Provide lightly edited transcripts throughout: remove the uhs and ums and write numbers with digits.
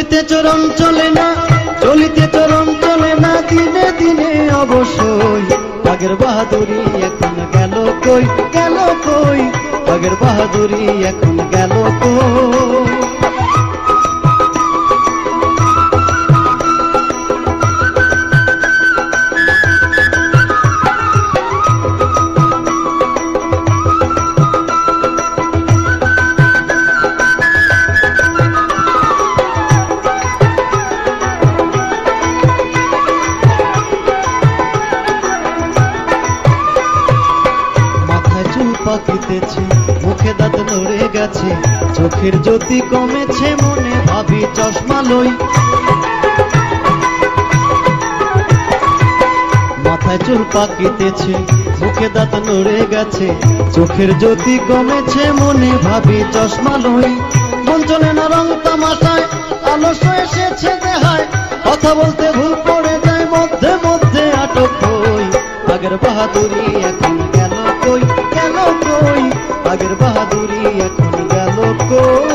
চলিতে চরণ চলে না, চলিতে চরণ চলে না, দিনে দিনে অবশ্যই বাগের বাহাদুরি এখন গেল কই, গেল কই, বাগের বাহাদুরি এখন গেল কই। পাকিতেছে মুখে দাঁত নড়ে গেছে, চোখের জ্যোতি কমেছে, মনে ভাবি চশমা লই। মাথায় চুল পাকিতেছে মুখে দাঁত নড়ে গেছে, চোখের জ্যোতি কমেছে, মনে ভাবি চশমা লই। মন চলে না রং তামাশায়, আলস্য এসেছে দেহায়, কথা বলতে ভুল পড়ে যায়, মধ্যে মধ্যে আটক হই। বাগের বাহাদুরি এখন গেল কই, গেল কই, বাগের বাহাদুরি এখন গেল কই।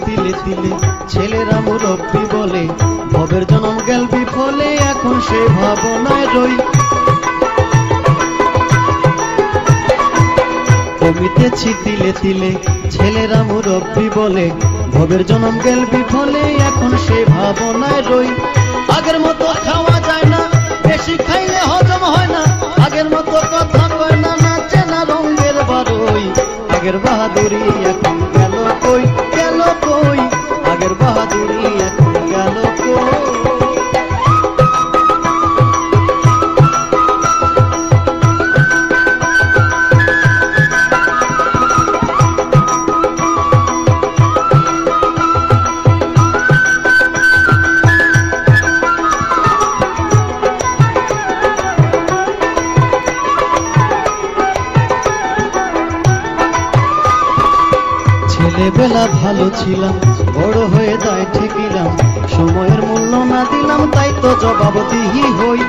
তিলে তিলে ছেলেরা মুরব্বী বলে, ভবের জনম গেল বিফলে, এখন সে ভাবনায় রই। কমিতেছি তিলে তিলে ছেলেরা মুরব্বী বলে, ভবের জনম গেল বিফলে, এখন সে ভাবনায় রই। আগের মতো খাওয়া যায় না, বেশি খাইলে হজম হয় না, আগের মতো কথা কয় না, নাচে না রঙের বারোই। আগের বাহাদুরি এখন গেল কই, গেল কই, আগের বাহাদুরি এখন গেল কই। ছেলেবেলা ভালো ছিলাম, বড় হয়ে যায় ঠেকিলাম, সময়ের মূল্য না দিলাম, তাই তো জবাবদিহি হই।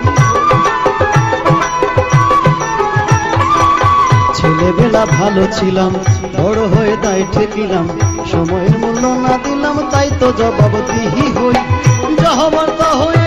ছেলেবেলা ভালো ছিলাম, বড় হয়ে যায় ঠেকিলাম, সময়ের মূল্য না দিলাম, তাই তো জবাবদিহি হই। যা হবার তা হয়ে